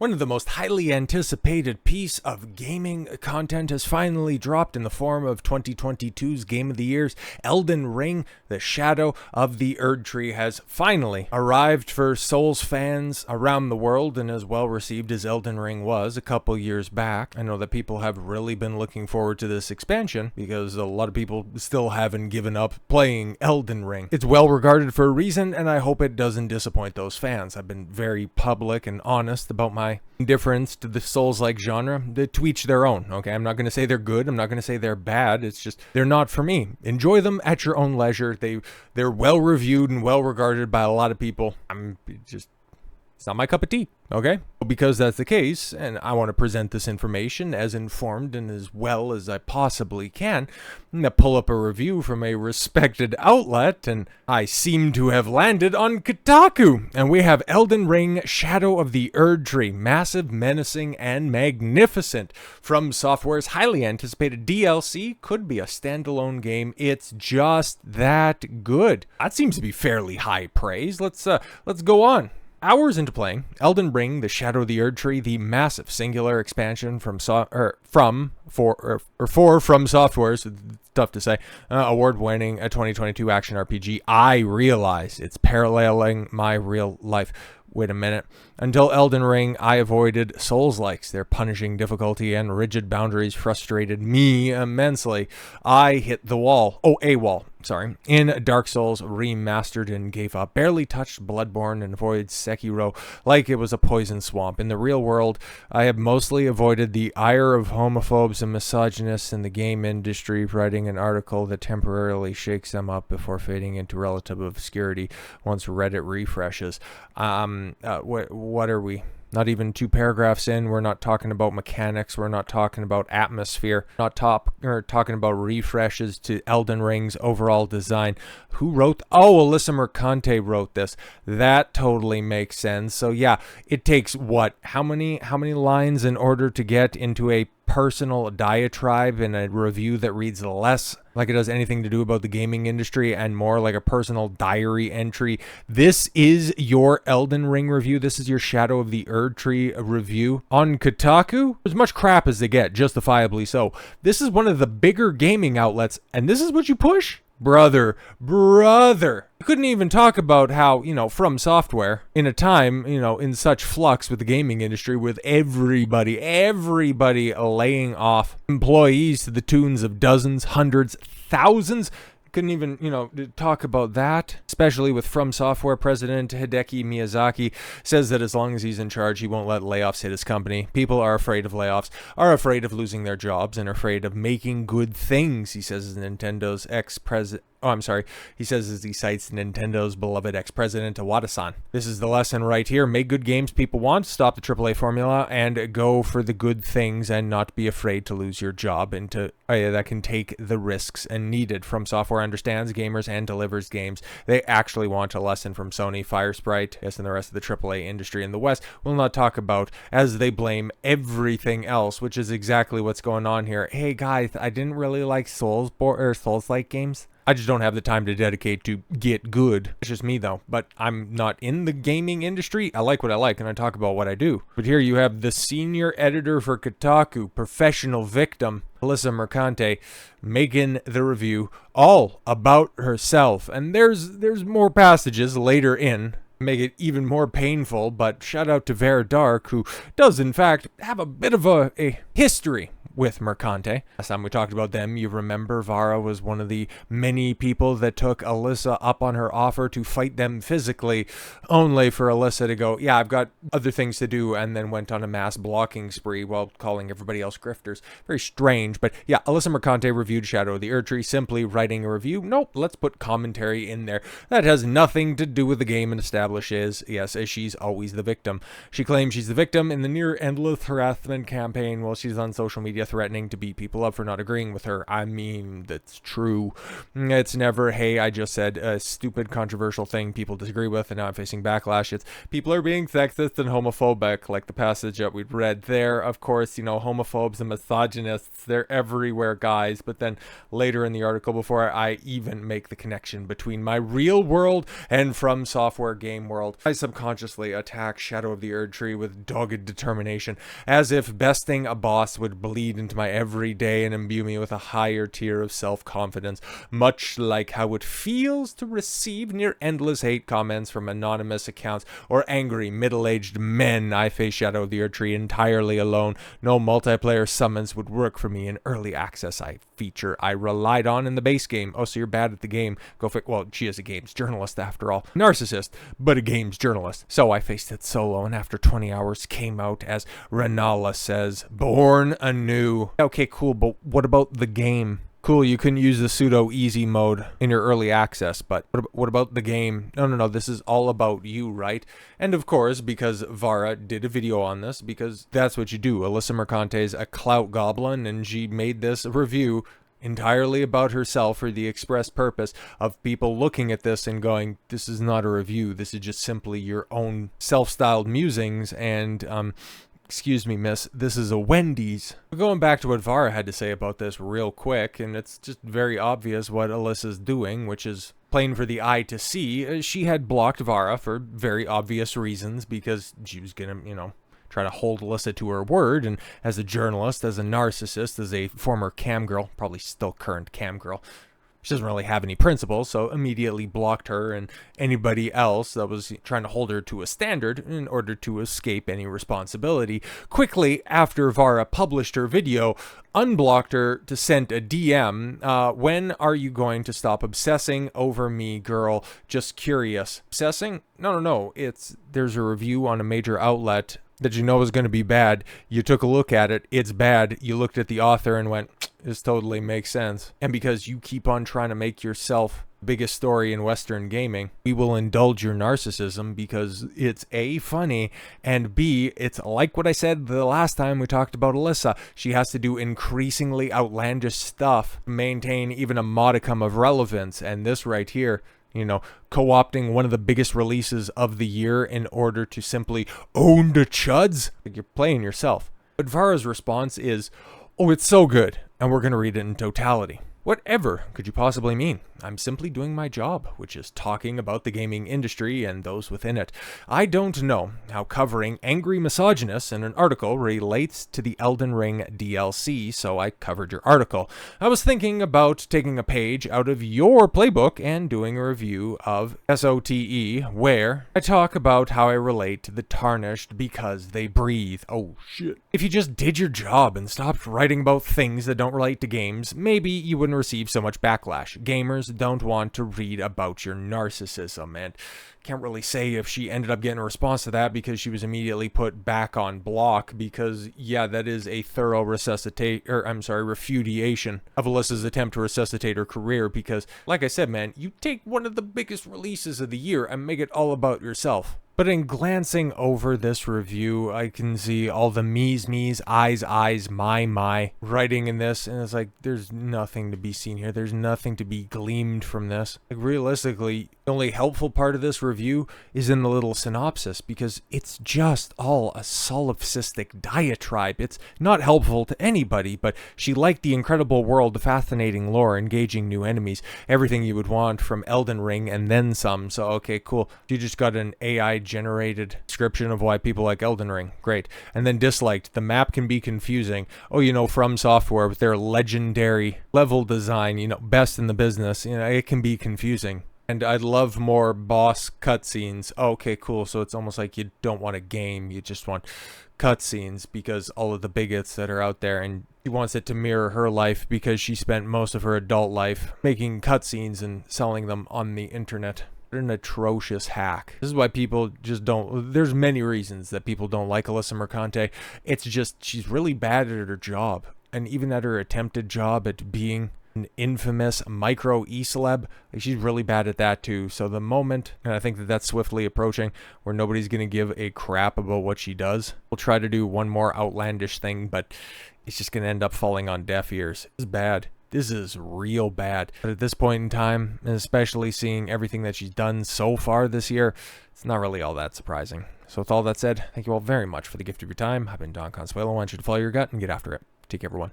One of the most highly anticipated piece of gaming content has finally dropped in the form of 2022's Game of the Year's Elden Ring. The Shadow of the Erdtree has finally arrived for Souls fans around the world, and as well received as Elden Ring was a couple years back. I know that people have really been looking forward to this expansion because a lot of people still haven't given up playing Elden Ring. It's well regarded for a reason, and I hope it doesn't disappoint those fans. I've been very public and honest about my indifference to the Souls-like genre. To each their own, okay? I'm not going to say they're good. I'm not going to say they're bad. It's just, they're not for me. Enjoy them at your own leisure. They're well-reviewed and well-regarded by a lot of people. It's not my cup of tea, okay? Because that's the case, and I want to present this information as informed and as well as I possibly can. I'm going to pull up a review from a respected outlet, and I seem to have landed on Kotaku. And we have Elden Ring, Shadow of the Erdtree, massive, menacing, and magnificent. From Software's highly anticipated DLC, could be a standalone game. It's just that good. That seems to be fairly high praise. Let's go on. Hours into playing Elden Ring, the Shadow of the Erdtree, the massive singular expansion from From Software's, tough to say, award-winning 2022 action RPG. I realize it's paralleling my real life. Wait a minute. Until Elden Ring, I avoided Souls-likes. Their punishing difficulty and rigid boundaries frustrated me immensely. I hit the wall. Oh, a wall. Sorry. In Dark Souls Remastered and gave up. Barely touched Bloodborne and avoided Sekiro like it was a poison swamp. In the real world, I have mostly avoided the ire of homophobes and misogynists in the game industry, writing an article that temporarily shakes them up before fading into relative obscurity once Reddit refreshes. What are we? Not even 2 paragraphs in, we're not talking about mechanics, we're not talking about atmosphere, not talking about refreshes to Elden Ring's overall design. Who wrote? Oh, Alyssa Mercante wrote this. That totally makes sense. So yeah, it takes what? How many lines in order to get into a personal diatribe in a review that reads less like it has anything to do about the gaming industry and more like a personal diary entry? This is your Elden Ring review. This is your Shadow of the Erdtree review on Kotaku. As much crap as they get, justifiably so. This is one of the bigger gaming outlets, and this is what you push? Brother. You couldn't even talk about how, From Software, in a time, in such flux with the gaming industry, with everybody laying off employees to the tunes of dozens, hundreds, thousands. Couldn't even, talk about that, especially with From Software president Hideki Miyazaki says that as long as he's in charge, he won't let layoffs hit his company. People are afraid of layoffs, are afraid of losing their jobs, and are afraid of making good things, he says, as Nintendo's ex-president. He says as he cites Nintendo's beloved ex-president, Iwata-san. This is the lesson right here. Make good games people want, stop the AAA formula, and go for the good things and not be afraid to lose your job and that can take the risks and needed. From Software understands gamers and delivers games. They actually want a lesson from Sony, Firesprite, yes, and the rest of the AAA industry in the West will not talk about as they blame everything else, which is exactly what's going on here. Hey guys, I didn't really like Souls-like games. I just don't have the time to dedicate to get good. It's just me though, but I'm not in the gaming industry. I like what I like and I talk about what I do. But here you have the senior editor for Kotaku, professional victim, Alyssa Mercante, making the review all about herself. And there's more passages later in make it even more painful, but shout out to Vara Dark, who does in fact have a bit of a history with Mercante. Last time we talked about them, you remember Vara was one of the many people that took Alyssa up on her offer to fight them physically, only for Alyssa to go, yeah, I've got other things to do, and then went on a mass blocking spree while calling everybody else grifters. Very strange, but yeah, Alyssa Mercante reviewed Shadow of the Erdtree, simply writing a review. Nope, let's put commentary in there. That has nothing to do with the game and establishes, yes, as she's always the victim. She claims she's the victim in the near endless harassment campaign while she's on social media media threatening to beat people up for not agreeing with her. I mean, that's true. It's never, hey, I just said a stupid controversial thing people disagree with and now I'm facing backlash. It's people are being sexist and homophobic, like the passage that we read there. Of course, you know, homophobes and misogynists, they're everywhere, guys. But then later in the article, before I even make the connection between my real world and From Software game world, I subconsciously attack Shadow of the Erdtree with dogged determination, as if besting a boss would bleed into my everyday and imbue me with a higher tier of self-confidence, much like how it feels to receive near endless hate comments from anonymous accounts or angry middle-aged men. I face Shadow of the Erdtree entirely alone. No multiplayer summons would work for me in early access. Feature I relied on in the base game. Oh, so you're bad at the game. Well, she is a games journalist after all. Narcissist, but a games journalist. So I faced it solo, and after 20 hours came out, as Renala says, born anew. Okay, cool, but what about the game? Cool, you can use the pseudo easy mode in your early access, but what about the game? No, this is all about you, right? And of course, because Vara did a video on this, because that's what you do. Alyssa Mercante is a clout goblin, and she made this review entirely about herself for the express purpose of people looking at this and going, this is not a review, this is just simply your own self-styled musings, and excuse me, miss, this is a Wendy's. Going back to what Vara had to say about this real quick, and it's just very obvious what Alyssa's doing, which is plain for the eye to see. She had blocked Vara for very obvious reasons, because she was gonna, try to hold Alyssa to her word, and as a journalist, as a narcissist, as a former cam girl, probably still current cam girl, she doesn't really have any principles, so immediately blocked her and anybody else that was trying to hold her to a standard in order to escape any responsibility. Quickly after Vara published her video, unblocked her to send a DM. When are you going to stop obsessing over me, girl? Just curious. Obsessing? No. There's a review on a major outlet that you know is going to be bad. You took a look at it. It's bad. You looked at the author and went, this totally makes sense. And because you keep on trying to make yourself the biggest story in Western gaming, we will indulge your narcissism because it's A, funny, and B, it's like what I said the last time we talked about Alyssa. She has to do increasingly outlandish stuff to maintain even a modicum of relevance. And this right here, co-opting one of the biggest releases of the year in order to simply own the chuds, like you're playing yourself. But Vara's response is, oh, it's so good, and we're going to read it in totality. Whatever could you possibly mean? I'm simply doing my job, which is talking about the gaming industry and those within it. I don't know how covering angry misogynists in an article relates to the Elden Ring DLC, so I covered your article. I was thinking about taking a page out of your playbook and doing a review of SOTE, where I talk about how I relate to the tarnished because they breathe. Oh shit. If you just did your job and stopped writing about things that don't relate to games, maybe you wouldn't receive so much backlash. Gamers don't want to read about your narcissism, and can't really say if she ended up getting a response to that because she was immediately put back on block, because yeah, that is a thorough refutation of Alyssa's attempt to resuscitate her career, because like I said, man, you take one of the biggest releases of the year and make it all about yourself. But in glancing over this review, I can see all the me's, eyes, my writing in this, and it's like, there's nothing to be seen here. There's nothing to be gleaned from this. Like, realistically, the only helpful part of this review is in the little synopsis, because it's just all a solipsistic diatribe. It's not helpful to anybody, but she liked the incredible world, the fascinating lore, engaging new enemies, everything you would want from Elden Ring and then some. So, okay, cool. You just got an AI-generated description of why people like Elden Ring. Great. And then disliked. The map can be confusing. Oh, From Software with their legendary level design, best in the business, it can be confusing. And I'd love more boss cutscenes. Okay, cool. So it's almost like you don't want a game, you just want cutscenes, because all of the bigots that are out there, and she wants it to mirror her life because she spent most of her adult life making cutscenes and selling them on the internet. An atrocious hack. This is why people just don't, there's many reasons that people don't like Alyssa Mercante. It's just, she's really bad at her job. And even at her attempted job at being An infamous micro e-celeb. Like, she's really bad at that too. So the moment, and I think that that's swiftly approaching, where nobody's going to give a crap about what she does. We'll try to do one more outlandish thing, but it's just going to end up falling on deaf ears. This is bad. This is real bad. But at this point in time, and especially seeing everything that she's done so far this year, it's not really all that surprising. So with all that said, thank you all very much for the gift of your time. I've been Don Consuelo. I want you to follow your gut and get after it. Take care, everyone.